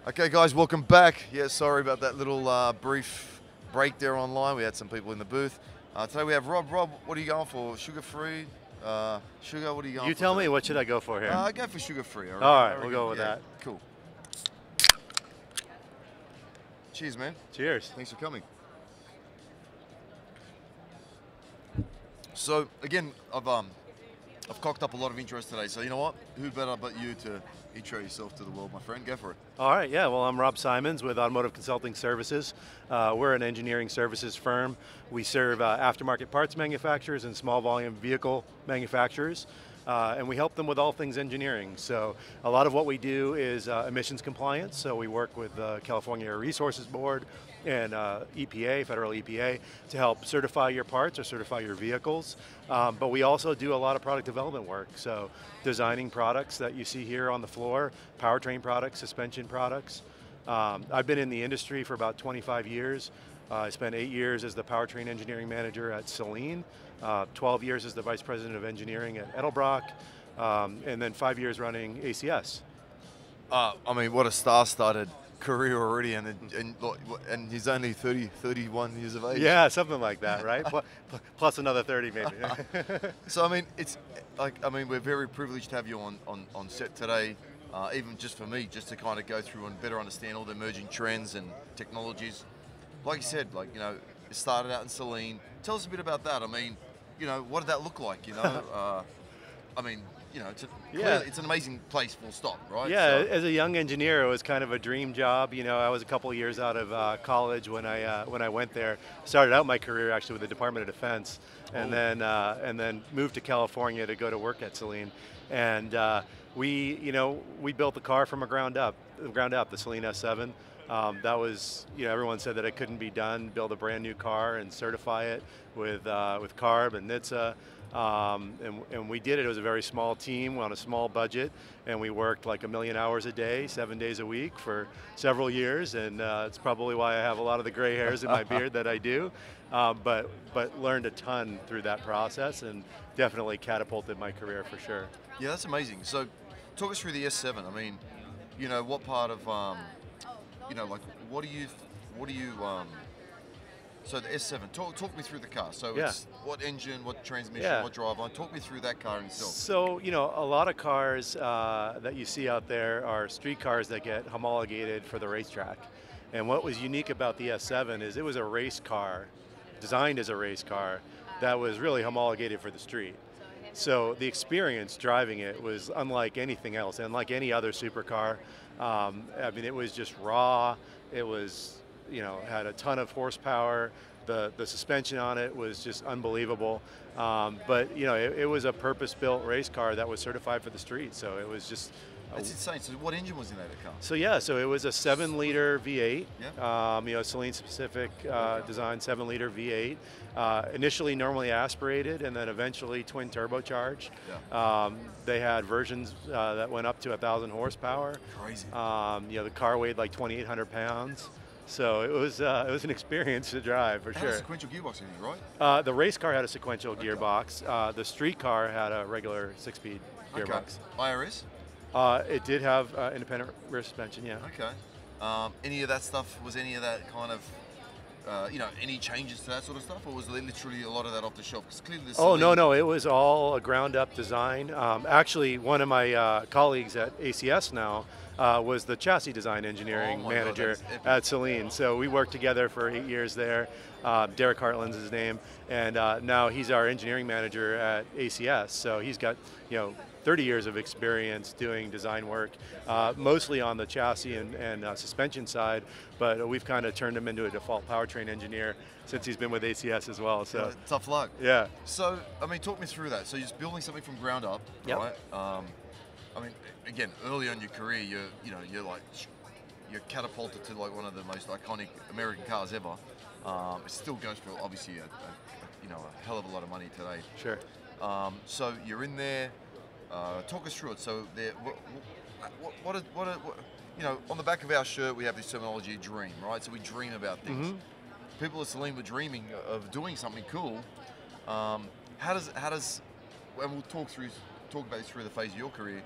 Okay, guys, welcome back. Yeah, sorry about that little brief break there online. We had some people in the booth. Today we have Rob. Rob, what are you going for? Sugar-free? Sugar, what are you going for? You tell today? me, what should I go for here? Go for sugar-free. All right, we'll go with that. Cool. Cheers, man. Cheers. Thanks for coming. So, again, I've cocked up a lot of interest today, so you know what? Who better but you to intro yourself to the world, my friend? Go for it. All right, yeah, well, I'm Rob Simons with Automotive Consulting Services. We're an engineering services firm. We serve aftermarket parts manufacturers and small volume vehicle manufacturers. And we help them with all things engineering. So a lot of what we do is emissions compliance. So we work with the California Air Resources Board and EPA, federal EPA, to help certify your parts or certify your vehicles. But we also do a lot of product development work. So designing products that you see here on the floor, powertrain products, suspension products. I've been in the industry for about 25 years. I spent 8 years as the powertrain engineering manager at Saleen, 12 years as the vice president of engineering at Edelbrock, and then 5 years running ACS. I mean, what a star-studded career already, and he's only 31 years of age. Yeah, something like that, right? Plus another 30 maybe. So I mean, we're very privileged to have you on set today. Even just for me, just to kind of go through and better understand all the emerging trends and technologies. Like you said, it started out in Saleen. Tell us a bit about that. I mean, what did that look like? It's an amazing place, full stop, right? Yeah, so. As a young engineer, it was kind of a dream job. I was a couple of years out of college when I went there. Started out my career actually with the Department of Defense, and then moved to California to go to work at Saleen. And we built the car from the ground up, the Saleen S7. That was, everyone said that it couldn't be done, build a brand new car and certify it with CARB and NHTSA. And we did it. It was a very small team on a small budget, and we worked like 1 million hours a day, 7 days a week for several years, and it's probably why I have a lot of the gray hairs in my beard that I do. But learned a ton through that process, and definitely catapulted my career for sure. Yeah, that's amazing. So talk us through the S7. I mean, what part of what do you so the S7, talk me through the car. So it's what engine, what transmission, what driveline. Talk me through that car itself. So, a lot of cars that you see out there are street cars that get homologated for the racetrack. And what was unique about the S7 is it was a race car, designed as a race car, that was really homologated for the street. So the experience driving it was unlike anything else, unlike any other supercar. I mean, it was just raw. It was, had a ton of horsepower. The suspension on it was just unbelievable. But it was a purpose-built race car that was certified for the street. So it was just. That's insane. So what engine was in that car? So it was a 7-liter V8. Yeah. Saleen specific design 7-liter V8. Initially normally aspirated, and then eventually twin turbocharged. Yeah. They had versions that went up to 1,000 horsepower. Crazy. The car weighed like 2,800 pounds. So it was an experience to drive for It sure. had a sequential gearbox in it, right? The race car had a sequential gearbox. The street car had a regular 6-speed gearbox. Okay. IRS? It did have independent rear suspension, yeah. Okay. Any of that stuff, was any of that kind of, any changes to that sort of stuff, or was it literally a lot of that off the shelf? Because clearly no, it was all a ground-up design. Actually, one of my colleagues at ACS now was the chassis design engineering manager at Saleen. So we worked together for 8 years there. Derek Hartland's his name, and now he's our engineering manager at ACS. So he's got 30 years of experience doing design work, mostly on the chassis and suspension side, but we've kind of turned him into a default powertrain engineer since he's been with ACS as well. So tough luck. Yeah. So I mean, talk me through that. So you're just building something from ground up, right? I mean, again, early on in your career, you're catapulted to like one of the most iconic American cars ever. It still goes for obviously a hell of a lot of money today. Sure. So you're in there. Talk us through it. So there, on the back of our shirt we have this terminology, dream, right? So we dream about things. Mm-hmm. People at Saleen were dreaming of doing something cool. How does, and we'll talk about this through the phase of your career.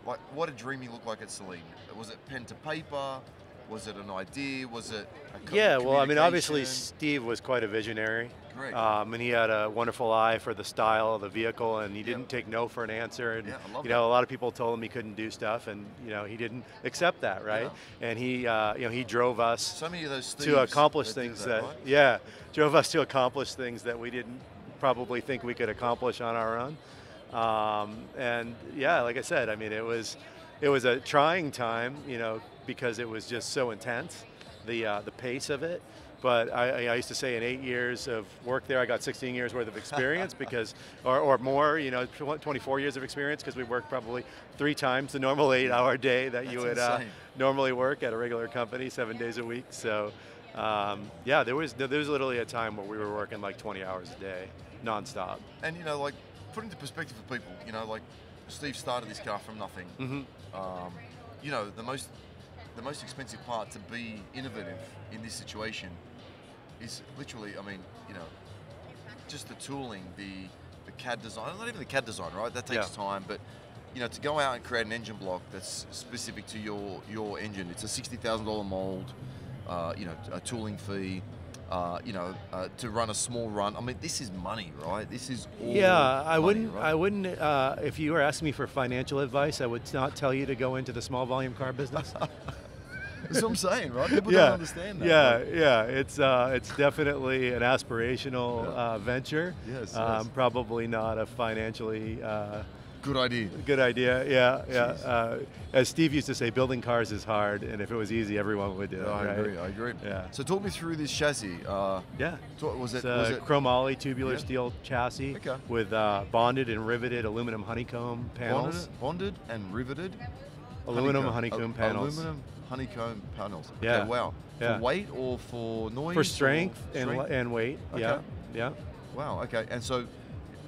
Like, what did dreaming look like at Saleen? Was it pen to paper? Was it an idea? Was it a Yeah, well, I mean, obviously communication? Steve was quite a visionary. Great. And he had a wonderful eye for the style of the vehicle, and he didn't take no for an answer. And Yeah, I love you know, a lot of people told him he couldn't do stuff, and you know, he didn't accept that, right? And he, you know, he drove us So many of those to accomplish that do things that, that, right? yeah, drove us to accomplish things that we didn't probably think we could accomplish on our own. And yeah, like I said, I mean, it was a trying time, you know, because it was just so intense, the pace of it. But I used to say in 8 years of work there, I got 16 years worth of experience because, or more, you know, 24 years of experience because we worked probably 3 times the normal 8-hour day that you would normally work at a regular company 7 days a week. So yeah, there was literally a time where we were working like 20 hours a day, nonstop. And you know, like, put into perspective for people, you know, like Steve started this car from nothing. You know, the most expensive part to be innovative in this situation is literally, I mean, you know, just the tooling, the CAD design, not even the CAD design, right? That takes time, but you know, to go out and create an engine block that's specific to your engine, it's a $60,000 mold, you know, a tooling fee, you know, to run a small run. I mean, this is money, right? This is all I money, right? wouldn't. If you were asking me for financial advice, I would not tell you to go into the small volume car business. That's what I'm saying, right? People don't understand that. Yeah. It's definitely an aspirational venture. Yes. Probably not a financially Good idea. good idea. Yeah. As Steve used to say, building cars is hard, and if it was easy, everyone would do it. I right? agree. Yeah. So talk me through this chassis. Yeah. Was It's it chromoly tubular steel chassis Okay. with bonded and riveted aluminum honeycomb panels. bonded and riveted? Aluminum honeycomb panels. Aluminum honeycomb panels. Yeah. Okay, wow. Yeah. For weight or for noise? For strength, or and weight. Okay. Yeah. Wow, okay. And so,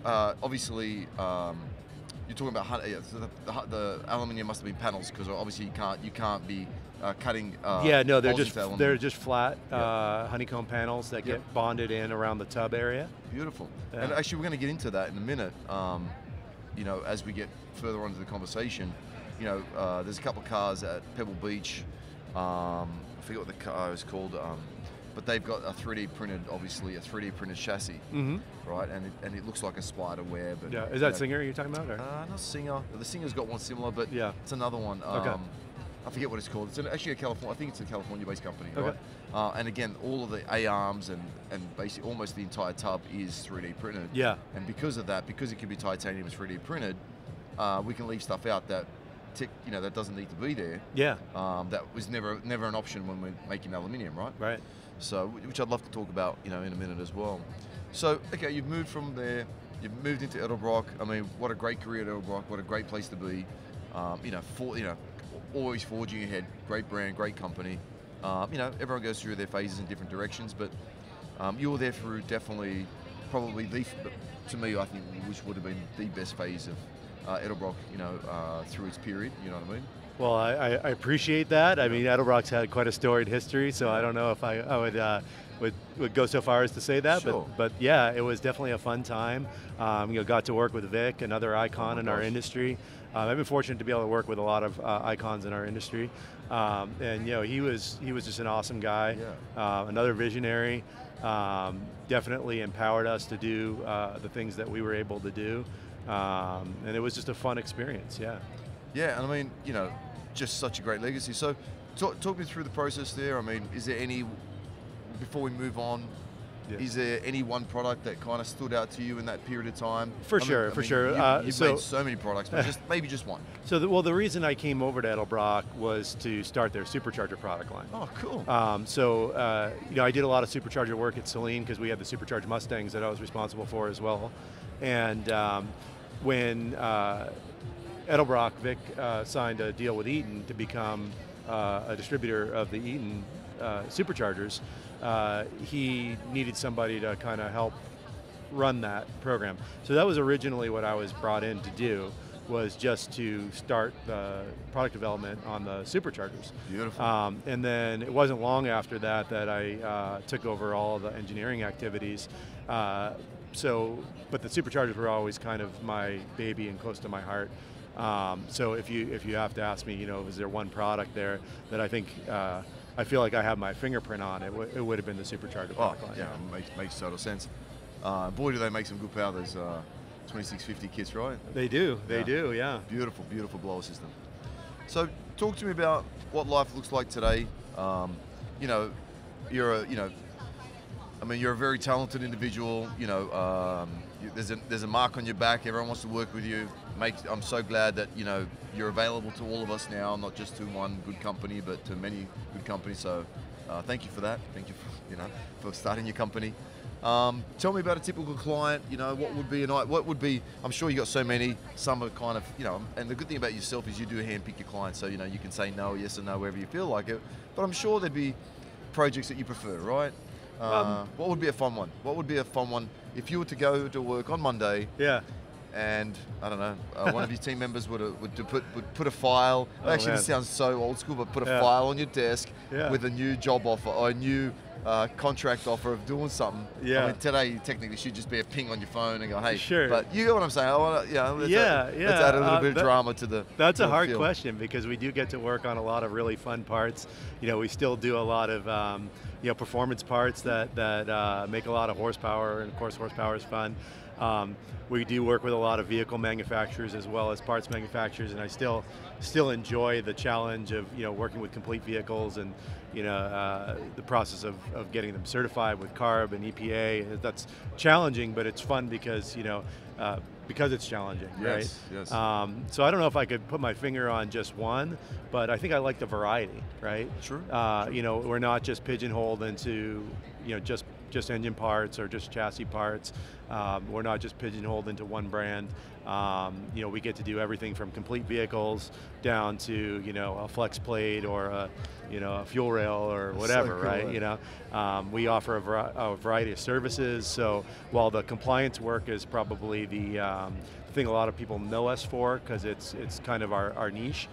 obviously, you're talking about so the aluminium must have been panels because obviously you can't be cutting. Yeah, no, they're holes just into aluminium. flat honeycomb panels that get bonded in around the tub area. Beautiful. Yeah. And actually, we're going to get into that in a minute. You know, as we get further on into the conversation, you know, there's a couple of cars at Pebble Beach. I forget what the car is called, but they've got a 3D printed, obviously a 3D printed chassis, right? And it looks like a spider web. And, Yeah, is that Singer you're talking about? Or? Not Singer. The Singer's got one similar, but Yeah. it's another one. Okay. I forget what it's called. It's actually a California. I think it's a California-based company, Okay. right? And again, all of the A-arms and basically almost the entire tub is 3D printed. Yeah. And because of that, because it can be titanium and 3D printed, we can leave stuff out that, you know, that doesn't need to be there. Yeah. That was never an option when we're making aluminium, right? Right. So, which I'd love to talk about, you know, in a minute as well. So, okay, you've moved from there. You've moved into Edelbrock. I mean, what a great career at Edelbrock. What a great place to be. You know, always forging ahead. Great brand, great company. You know, everyone goes through their phases in different directions, but you were there through definitely, probably to me, I think, which would have been the best phase of Edelbrock, you know, through its period. You know what I mean? Well, I appreciate that. I mean, Edelbrock's had quite a storied history, so I don't know if I would go so far as to say that. Sure. But yeah, it was definitely a fun time. You know, got to work with Vic, another icon in our industry. I've been fortunate to be able to work with a lot of icons in our industry, and you know, he was just an awesome guy, another visionary. Definitely empowered us to do the things that we were able to do, and it was just a fun experience. Yeah. Yeah, and I mean, you know, just such a great legacy. So, talk me through the process there. I mean, is there any, before we move on, is there any one product that kind of stood out to you in that period of time? For sure. You've made so many products, but maybe just one. So, the reason I came over to Edelbrock was to start their supercharger product line. Oh, cool. You know, I did a lot of supercharger work at Saleen because we had the supercharged Mustangs that I was responsible for as well. And when Edelbrock, Vic signed a deal with Eaton to become a distributor of the Eaton superchargers. He needed somebody to kind of help run that program. So that was originally what I was brought in to do, was just to start the product development on the superchargers. Beautiful. And then it wasn't long after that that I took over all of the engineering activities. But the superchargers were always kind of my baby and close to my heart. So if you have to ask me, you know, is there one product there that I think I feel like I have my fingerprint on, it would have been the supercharger product line. Yeah, makes total sense. Boy, do they make some good power, those 2650 kits, right? They do, yeah. Beautiful, beautiful blower system. So talk to me about what life looks like today. You know, you're a very talented individual. You know, there's a mark on your back. Everyone wants to work with you. I'm so glad that you're available to all of us now, not just to one good company, but to many good companies. So thank you for that. Thank you for starting your company. Tell me about a typical client. What would be I'm sure you got so many. Some are kind of, and the good thing about yourself is you do handpick your clients, so you can say no, yes or no, wherever you feel like it. But I'm sure there'd be projects that you prefer, right? What would be a fun one? What would be a fun one if you were to go to work on Monday? Yeah. And I don't know, one of your team members would put a file. Actually, this sounds so old school, but put a file on your desk with a new job offer or a new contract offer of doing something. Yeah. I mean, today technically should just be a ping on your phone and go, hey. Sure. But you get what I'm saying. Let's add a little bit of drama to the. That's a hard question, because we do get to work on a lot of really fun parts. We still do a lot of performance parts that make a lot of horsepower, and of course horsepower is fun. We do work with a lot of vehicle manufacturers as well as parts manufacturers, and I still enjoy the challenge of working with complete vehicles and the process of getting them certified with CARB and EPA. That's challenging, but it's fun because it's challenging, right? Yes. So I don't know if I could put my finger on just one, but I think I like the variety, right? Sure. We're not just pigeonholed into just engine parts or just chassis parts. We're not just pigeonholed into one brand. We get to do everything from complete vehicles down to a flex plate or a fuel rail or whatever, so cool, right? We offer a variety of services. So while the compliance work is probably the thing a lot of people know us for, because it's kind of our niche.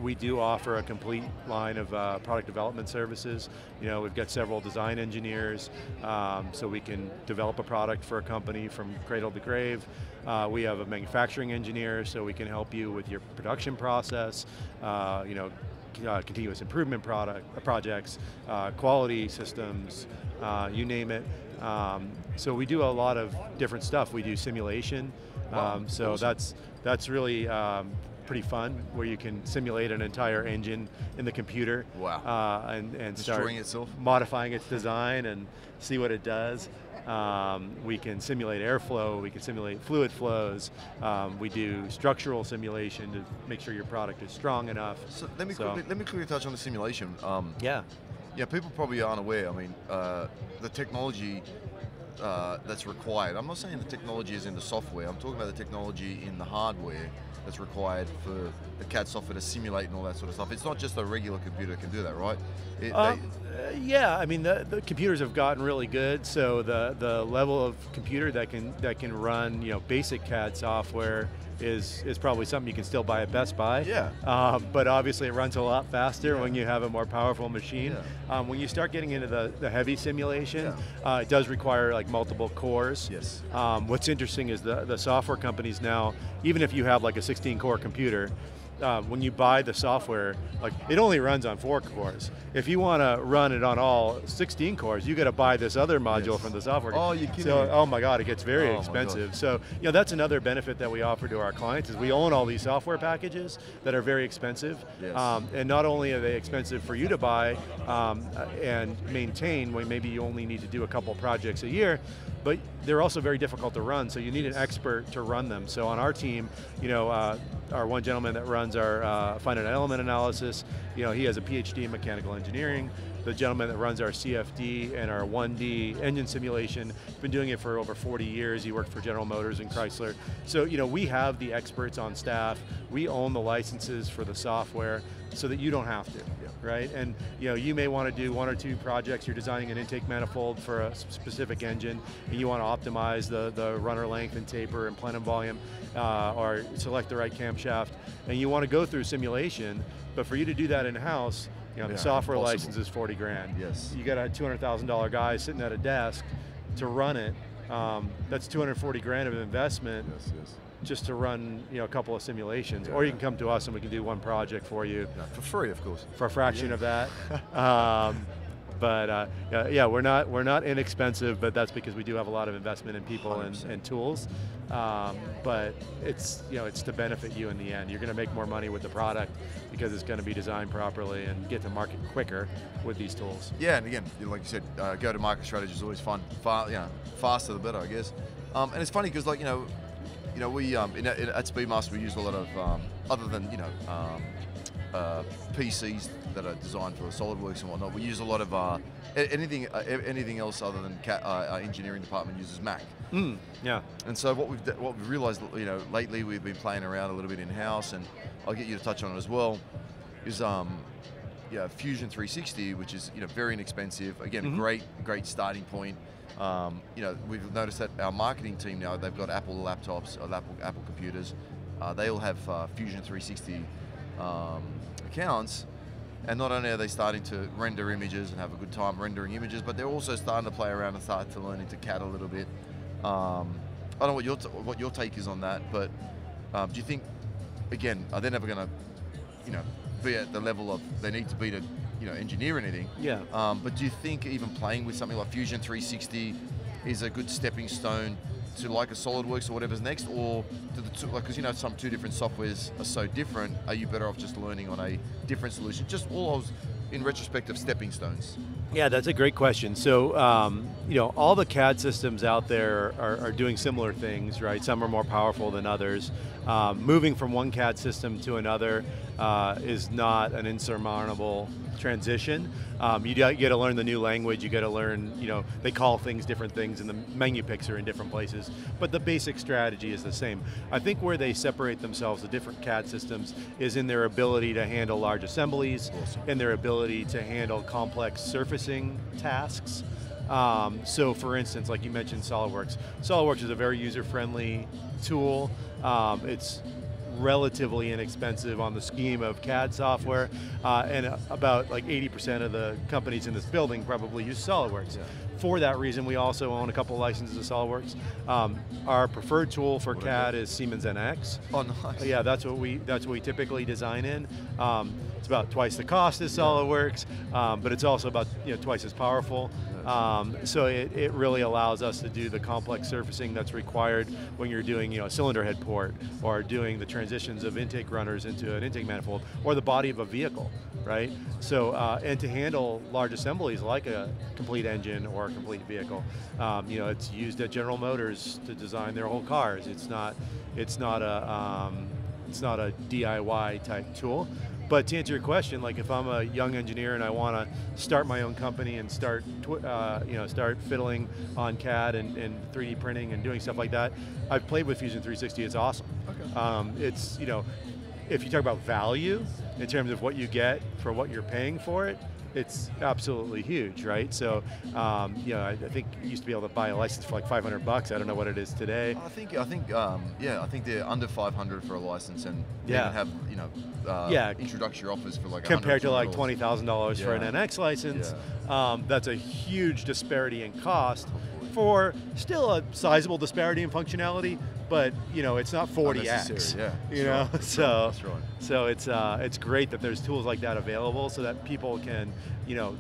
We do offer a complete line of product development services. We've got several design engineers, so we can develop a product for a company from cradle to grave. We have a manufacturing engineer, so we can help you with your production process, continuous improvement projects, quality systems, you name it. So we do a lot of different stuff. We do simulation, so awesome. that's really pretty fun, where you can simulate an entire engine in the computer. Wow. And Destroying start itself? modifying its design and see what it does. We can simulate airflow, we can simulate fluid flows, we do structural simulation to make sure your product is strong enough. So let me quickly touch on the simulation. Yeah, people probably aren't aware. I mean, the technology that's required. I'm not saying the technology is in the software. I'm talking about the technology in the hardware that's required for the CAD software to simulate and all that sort of stuff. It's not just a regular computer that can do that, right? Yeah, I mean the computers have gotten really good, so the level of computer that can run basic CAD software is probably something you can still buy at Best Buy. Yeah. But obviously it runs a lot faster when you have a more powerful machine. Yeah. When you start getting into the heavy simulation, it does require like multiple cores. Yes. What's interesting is the software companies now, even if you have like a 16-core computer, when you buy the software, like it only runs on 4 cores. If you want to run it on all 16 cores, you got to buy this other module from the software. Oh, you kidding so, me? oh my God, it gets very expensive. So, that's another benefit that we offer to our clients is we own all these software packages that are very expensive. Yes. And not only are they expensive for you to buy and maintain, when maybe you only need to do a couple projects a year, but they're also very difficult to run, so you need an expert to run them. So on our team, our one gentleman that runs our finite element analysis, he has a PhD in mechanical engineering. The gentleman that runs our CFD and our 1D engine simulation, been doing it for over 40 years. He worked for General Motors and Chrysler. So, we have the experts on staff. We own the licenses for the software so that you don't have to, right? And, you may want to do 1 or 2 projects. You're designing an intake manifold for a specific engine, and you want to optimize the runner length and taper and plenum volume, or select the right camshaft, and you want to go through simulation, but for you to do that in-house, the software license is 40 grand. Yes. You got a $200,000 guy sitting at a desk to run it, that's 240 grand of investment. Yes, yes. Just to run a couple of simulations, Yeah, or you can come to us and we can do one project for you. Yeah, for free, of course. For a fraction of that. But yeah, we're not inexpensive, but that's because we do have a lot of investment in people and tools. But it's it's to benefit you in the end. You're going to make more money with the product because it's going to be designed properly and get to market quicker with these tools. Yeah, and again, like you said, go-to-market strategy is always fun. Faster the better, I guess. And it's funny because we at Speedmaster we use a lot of other than PCs that are designed for SolidWorks and whatnot. We use a lot of anything else other than our engineering department uses Mac. Yeah. And so what we've realized, lately we've been playing around a little bit in house, and I'll get you to touch on it as well. Is Fusion 360, which is very inexpensive. Again, great starting point. We've noticed that our marketing team now, they've got Apple laptops, or Apple computers. They all have Fusion 360 accounts, and not only are they starting to render images and have a good time rendering images, but they're also starting to play around and start to learn into CAD a little bit. I don't know what your take is on that, but do you think, again, are they never going to, be at the level of they need to be to, engineer anything? Yeah. But do you think even playing with something like Fusion 360 is a good stepping stone to like a SolidWorks or whatever's next, or do the two, because some two different softwares are so different, are you better off just learning on a different solution? Just all in retrospect of stepping stones. Yeah, that's a great question. So, all the CAD systems out there are doing similar things, right? Some are more powerful than others. Moving from one CAD system to another is not an insurmountable transition. You got to learn the new language, you got to learn, they call things different things and the menu picks are in different places, but the basic strategy is the same. I think where they separate themselves, the different CAD systems, is in their ability to handle large assemblies, and their ability to handle complex surfacing tasks. So for instance, like you mentioned SolidWorks. SolidWorks is a very user-friendly tool. It's relatively inexpensive on the scheme of CAD software, and about like 80% of the companies in this building probably use SolidWorks. Yeah. For that reason, we also own a couple licenses of SolidWorks. Our preferred tool for CAD is Siemens NX. Oh, nice. Yeah, that's what we typically design in. It's about twice the cost as SolidWorks, but it's also about twice as powerful. So it really allows us to do the complex surfacing that's required when you're doing a cylinder head port, or doing the transitions of intake runners into an intake manifold, or the body of a vehicle, right? So and to handle large assemblies like a complete engine or a complete vehicle, it's used at General Motors to design their whole cars. It's not a DIY type tool. But to answer your question, like if I'm a young engineer and I want to start my own company and start fiddling on CAD and 3D printing and doing stuff like that, I've played with Fusion 360. It's awesome. Okay. It's if you talk about value in terms of what you get for what you're paying for it, it's absolutely huge, right? So, I think you used to be able to buy a license for like $500. I don't know what it is today. I think they're under 500 for a license, and they even have introductory offers for like compared to like $20,000 for an NX license. Yeah. That's a huge disparity in cost for still a sizable disparity in functionality, but it's not 40x. Yeah, so that's right. So it's great that there's tools like that available so that people can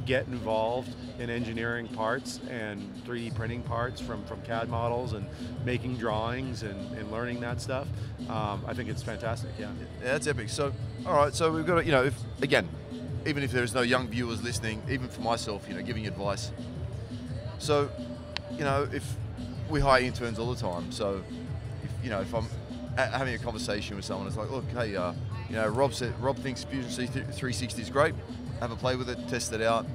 get involved in engineering parts and 3D printing parts from CAD models and making drawings and learning that stuff. I think it's fantastic. Yeah, that's epic. So all right, so we've got if again, even if there's no young viewers listening, even for myself, giving advice. So if we hire interns all the time, so if I'm having a conversation with someone, it's like, look, hey, Rob thinks Fusion 360 is great. Have a play with it, test it out.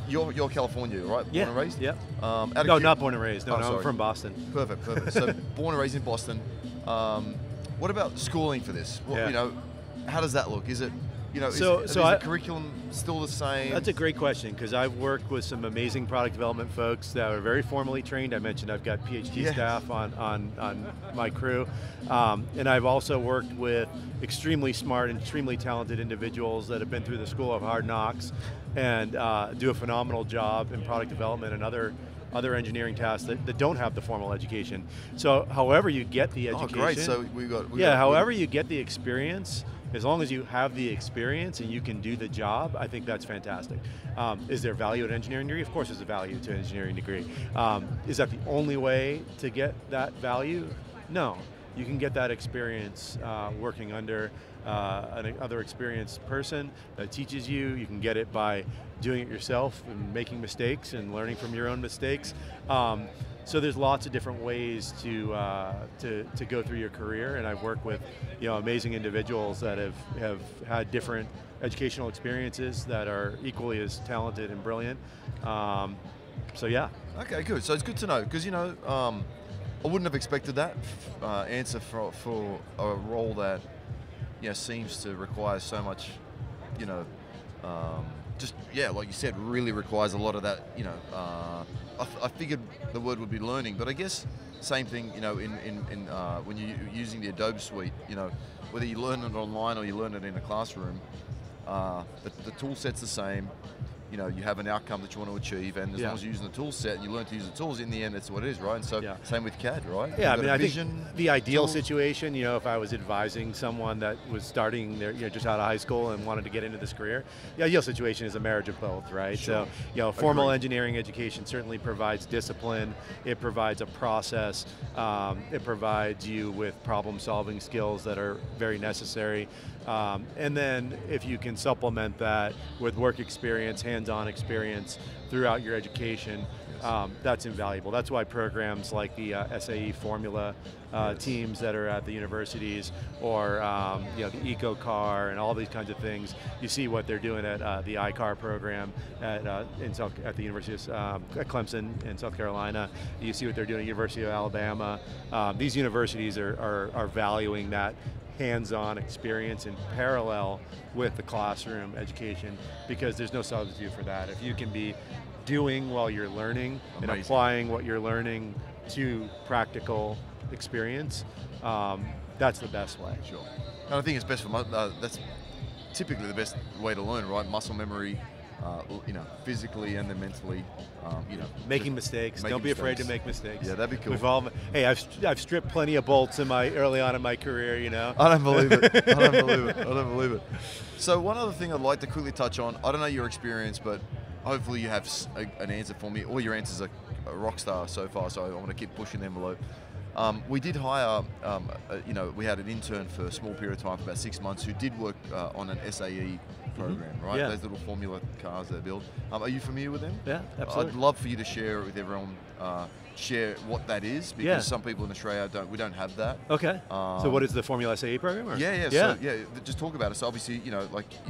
You're California, right? Born and raised? Yeah. No, not born and raised. No, I'm from Boston. Perfect. So born and raised in Boston. What about schooling for this? How does that look? Is it is the curriculum still the same? That's a great question, because I've worked with some amazing product development folks that are very formally trained. I mentioned I've got PhD staff on my crew. And I've also worked with extremely smart and extremely talented individuals that have been through the School of Hard Knocks and do a phenomenal job in product development and other other engineering tasks that don't have the formal education. So however you get the education. Oh, great, so however you get the experience, as long as you have the experience and you can do the job, I think that's fantastic. Is there value at an engineering degree? Of course there's a value to an engineering degree. Is that the only way to get that value? No. You can get that experience working under another experienced person that teaches you. You can get it by doing it yourself and making mistakes and learning from your own mistakes. So there's lots of different ways to go through your career, and I've worked with amazing individuals that have had different educational experiences that are equally as talented and brilliant. So yeah. Okay, good. So it's good to know, because I wouldn't have expected that answer for a role that seems to require so much, like you said, really requires a lot of that. I figured the word would be learning, but I guess same thing. In when you're using the Adobe suite, whether you learn it online or you learn it in a classroom, the tool set's the same. You have an outcome that you want to achieve, and as long as you're using the tool set and you learn to use the tools, in the end, that's what it is, right? And so, same with CAD, right? Yeah, I think the ideal situation, if I was advising someone that was starting their, just out of high school and wanted to get into this career, the ideal situation is a marriage of both, right? Sure. So, formal engineering education certainly provides discipline, it provides a process, it provides you with problem-solving skills that are very necessary. And then if you can supplement that with work experience, hands-on experience throughout your education, that's invaluable. That's why programs like the SAE formula teams that are at the universities, or the EcoCar and all these kinds of things, you see what they're doing at the iCar program at the University of at Clemson in South Carolina. You see what they're doing at the University of Alabama. These universities are valuing that hands-on experience in parallel with the classroom education, because there's no substitute for that. If you can be doing while you're learning and applying what you're learning to practical experience, that's the best way. Sure. And I think it's best for that's typically the best way to learn, right? Muscle memory, physically and then mentally. Making mistakes. Don't be afraid to make mistakes. Yeah, that'd be cool. Hey, I've stripped plenty of bolts early on in my career. I don't believe it. I don't believe it. So one other thing I'd like to quickly touch on. I don't know your experience, but hopefully you have an answer for me. All your answers are a rock star so far, so I want to keep pushing the envelope. We did hire, we had an intern for a small period of time, for about 6 months, who did work on an SAE program, right? Yeah. Those little formula cars they build. Are you familiar with them? Yeah, absolutely. I'd love for you to share it with everyone, share what that is, because some people in Australia don't have that. Okay. So what is the Formula SAE program? Or? Yeah. So just talk about it. So obviously,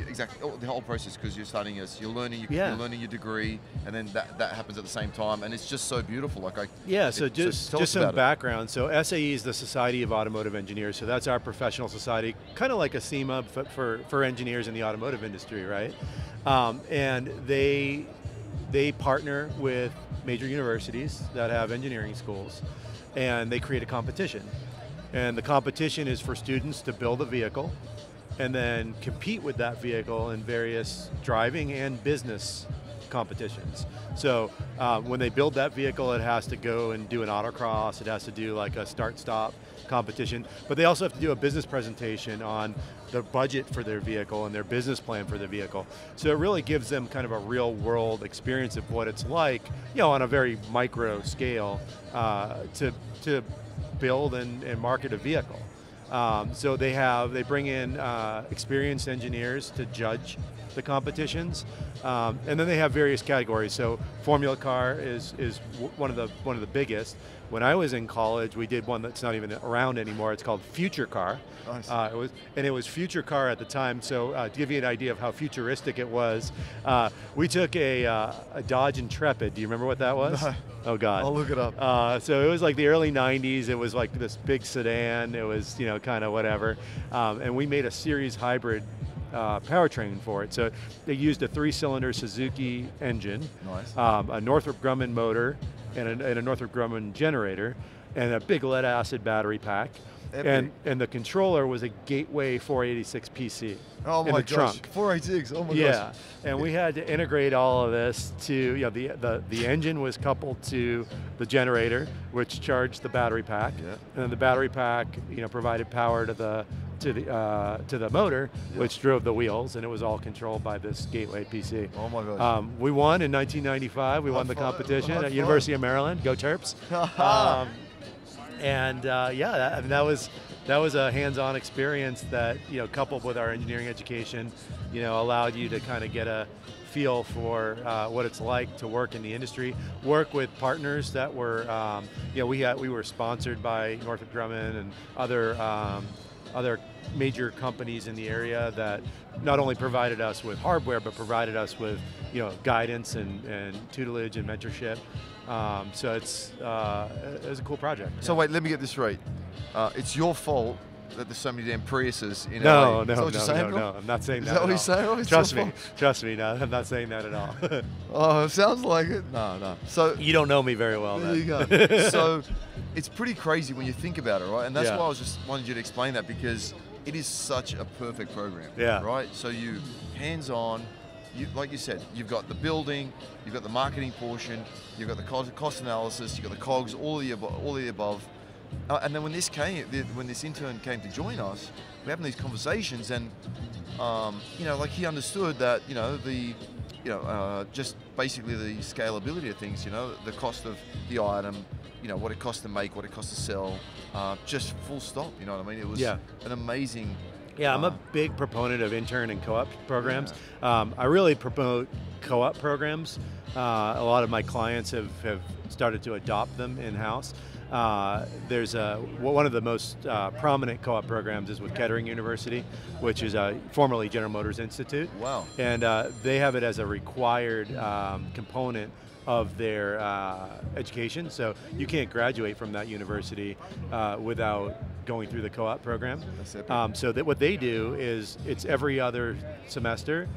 exactly the whole process, because you're starting you're learning your degree, and then that happens at the same time, and it's just so beautiful. So just some background. So SAE is the Society of Automotive Engineers. So that's our professional society, kind of like a SEMA for engineers in the automotive industry, right? And they partner with major universities that have engineering schools, and they create a competition. And the competition is for students to build a vehicle and then compete with that vehicle in various driving and business competitions. So when they build that vehicle, it has to go and do an autocross, it has to do like a start-stop competition, but they also have to do a business presentation on the budget for their vehicle and their business plan for the vehicle. So it really gives them kind of a real world experience of what it's like, on a very micro scale, to build and market a vehicle. So they bring in experienced engineers to judge the competitions, and then they have various categories. So Formula Car is one of the biggest. When I was in college, we did one that's not even around anymore. It's called Future Car. Nice. It was Future Car at the time. So to give you an idea of how futuristic it was, we took a Dodge Intrepid. Do you remember what that was? No. Oh God. I'll look it up. So it was like the early '90s. It was like this big sedan. It was kind of whatever, and we made a series hybrid powertrain for it. So they used a 3-cylinder Suzuki engine, nice. A Northrop Grumman motor, and a Northrop Grumman generator, and a big lead acid battery pack. Epic. And the controller was a Gateway 486 PC Oh in my the gosh, trunk. 486, oh my Yeah, gosh. and we had to integrate all of this to, you know, the engine was coupled to the generator, which charged the battery pack, Yeah. and then the battery pack, you know, provided power to the motor, Yeah. which drove the wheels, and it was all controlled by this Gateway PC. Oh my gosh. We won in 1995. We won the competition at University of Maryland. Go Terps! Yeah, that was a hands-on experience that, you know, coupled with our engineering education, you know, allowed you to kind of get a feel for what it's like to work in the industry, work with partners that were, you know, we were sponsored by Northrop Grumman and other major companies in the area that not only provided us with hardware, but provided us with, you know, guidance and tutelage and mentorship. So it was a cool project. So yeah. wait, let me get this right. It's your fault that there's so many damn Priuses in No, LA. Is that what you're saying, bro? no, I'm not saying that. Is that what you're saying? Oh, it's Trust me, no, I'm not saying that at all. Oh, it sounds like it. No. So You don't know me very well, there man. you go. So it's pretty crazy when you think about it, right? And that's Yeah. why I was just wanted you to explain that, because it is such a perfect program. Yeah. Right? So you hands-on, like you said, you've got the building, you've got the marketing portion, you've got the cost analysis, you've got the COGS, all of the above. And then when this intern came to join us, we're having these conversations, and you know, like he understood that, you know, just basically the scalability of things, you know, the cost of the item, you know, what it costs to make, what it costs to sell, just full stop. You know what I mean? It was an amazing. Yeah, I'm a big proponent of intern and co-op programs. I really promote co-op programs. A lot of my clients have started to adopt them in-house. There's one of the most prominent co-op programs is with Kettering University, which is formerly General Motors Institute. Wow. And they have it as a required component of their education. So you can't graduate from that university without going through the co-op program. That's epic. So that what they do is it's every other semester.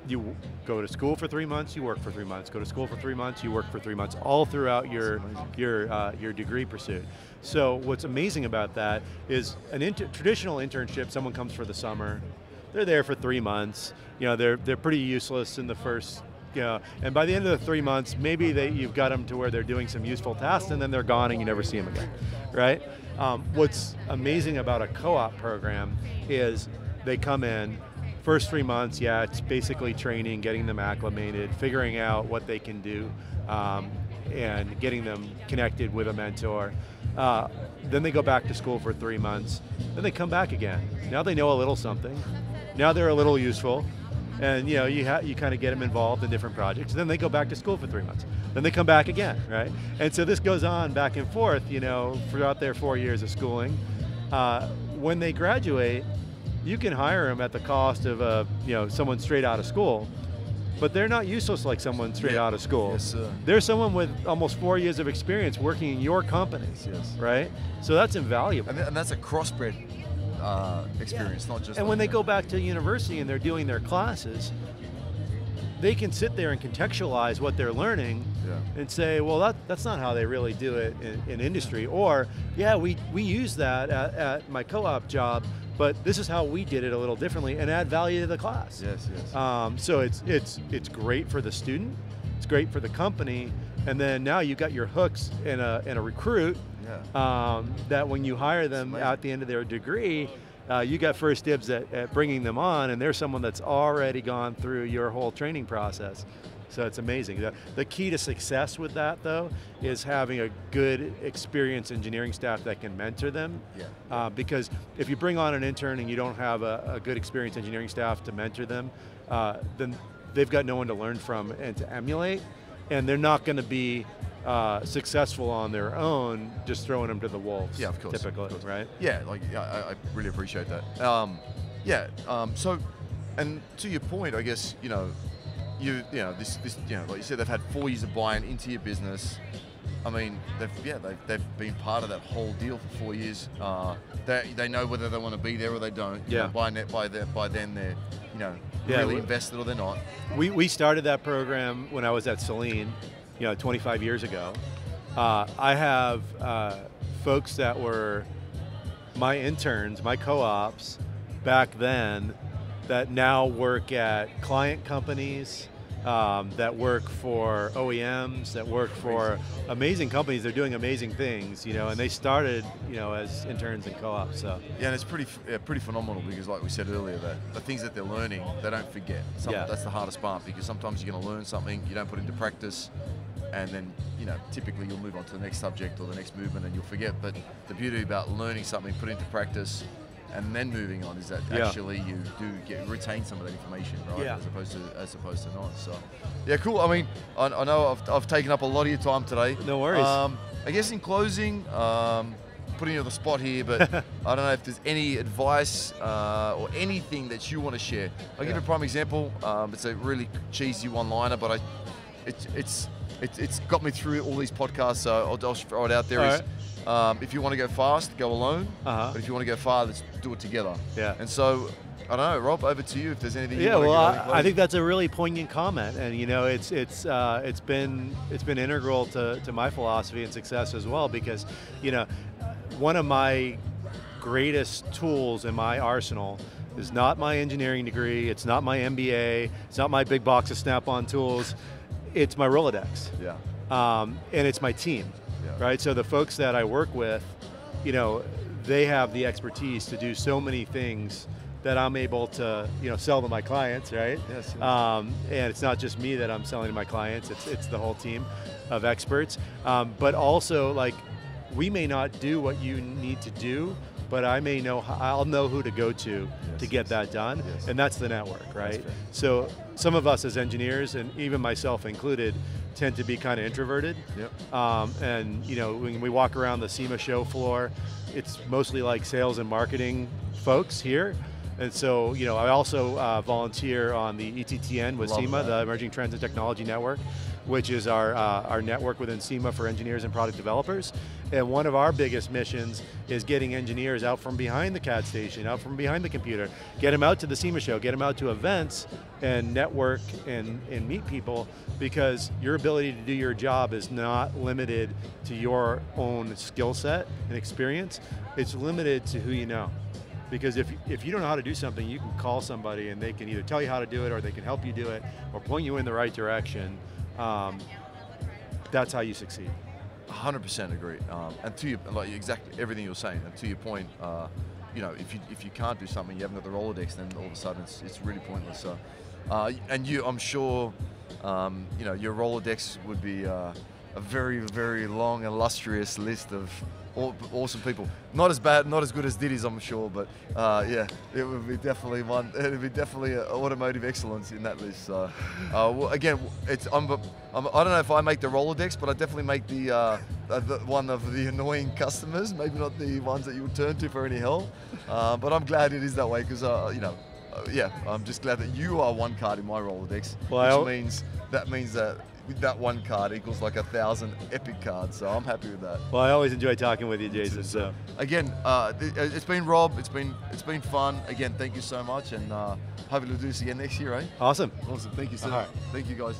You go to school for 3 months, you work for 3 months. Go to school for 3 months, you work for 3 months, all throughout your degree pursuit. So what's amazing about that is traditional internship. Someone comes for the summer, they're there for 3 months. You know, they're pretty useless in the first. And by the end of the 3 months, maybe you've got them to where they're doing some useful tasks, and then they're gone, and you never see them again, right? What's amazing about a co-op program is they come in. First 3 months, yeah, it's basically training, getting them acclimated, figuring out what they can do, and getting them connected with a mentor. Then they go back to school for 3 months. Then they come back again. Now they know a little something. Now they're a little useful. And you know, you kind of get them involved in different projects. Then they go back to school for 3 months. Then they come back again, right? And so this goes on back and forth, you know, throughout their 4 years of schooling. When they graduate, you can hire them at the cost of someone straight out of school, but they're not useless like someone straight out of school. Yes, sir. They're someone with almost 4 years of experience working in your company, Yes. right? So that's invaluable. And that's a crossbred experience, not just. And when they go back to university and they're doing their classes, they can sit there and contextualize what they're learning and say, well, that's not how they really do it in industry. Or, yeah, we use that at my co-op job, but this is how we did it a little differently, and add value to the class. Yes. So it's great for the student, it's great for the company, and then now you got your hooks in a recruit. That when you hire them at the end of their degree, you got first dibs at bringing them on, and they're someone that's already gone through your whole training process. So it's amazing. The key to success with that, though, is having a good, experienced engineering staff that can mentor them. Because if you bring on an intern and you don't have a good, experienced engineering staff to mentor them, then they've got no one to learn from and to emulate, and they're not going to be successful on their own, just throwing them to the wolves. Yeah, of course. Typically, right? Yeah, I really appreciate that. So, and to your point, I guess, this like you said, they've had 4 years of buying into your business. I mean, they've been part of that whole deal for 4 years. They know whether they want to be there or they don't. Yeah. By then they're really invested or they're not. We started that program when I was at Celine, 25 years ago. I have folks that were my interns, my co-ops back then that now work at client companies, that work for OEMs, that work for amazing companies. They're doing amazing things, and they started, as interns and co-ops. So yeah, and it's pretty phenomenal because, like we said earlier, that the things that they're learning, they don't forget. That's the hardest part, because sometimes you're going to learn something you don't put into practice, and then typically you'll move on to the next subject or the next movement and you'll forget. But the beauty about learning something, put into practice, and then moving on is that actually you do retain some of that information, right? Yeah. As opposed to not. So, yeah, cool. I mean, I know I've taken up a lot of your time today. No worries. I guess in closing, putting you on the spot here, but I don't know if there's any advice or anything that you want to share. I'll give you a prime example. It's a really cheesy one-liner, but it's got me through all these podcasts, so I'll throw it out there. If you want to go fast, go alone. But if you want to go far, let's do it together. Yeah. And so, I don't know, Rob, over to you if there's anything. Yeah, well, I think that's a really poignant comment, and it's been integral to my philosophy and success as well, because one of my greatest tools in my arsenal is not my engineering degree, it's not my MBA, it's not my big box of Snap-on tools, it's my Rolodex. Yeah. And it's my team. Right, so the folks that I work with, they have the expertise to do so many things that I'm able to, sell to my clients, right? Yes. And it's not just me that I'm selling to my clients; it's the whole team of experts. But also, like, we may not do what you need to do, but I'll know who to go to get that done, and that's the network, right? So some of us as engineers, and even myself included, tend to be kind of introverted. And when we walk around the SEMA show floor, it's mostly like sales and marketing folks here. And so, I also volunteer on the ETTN with SEMA, the Emerging Trends and Technology Network, which is our network within SEMA for engineers and product developers. And one of our biggest missions is getting engineers out from behind the CAD station, out from behind the computer, get them out to the SEMA show, get them out to events and network and meet people, because your ability to do your job is not limited to your own skill set and experience, it's limited to who you know. Because if you don't know how to do something, you can call somebody and they can either tell you how to do it, or they can help you do it, or point you in the right direction. That's how you succeed. 100% agree. And to you, like exactly everything you're saying. And to your point, if you can't do something, you haven't got the Rolodex, then all of a sudden it's really pointless. So, and I'm sure, your Rolodex would be a very, very long, illustrious list of awesome people. Not as good as Diddy's, I'm sure, but yeah, it would be definitely It'd be definitely automotive excellence in that list. So, well, again, I don't know if I make the Rolodex, but I definitely make the one of the annoying customers. Maybe not the ones that you would turn to for any help, but I'm glad it is that way, because yeah, I'm just glad that you are one card in my Rolodex, which means that. With that one card equals like 1,000 epic cards, so I'm happy with that. Well, I always enjoy talking with you, Jason. So again, it's been Rob. It's been fun. Again, thank you so much, and hopefully we'll do this again next year, eh? Awesome. Thank you, sir. All right. Thank you, guys.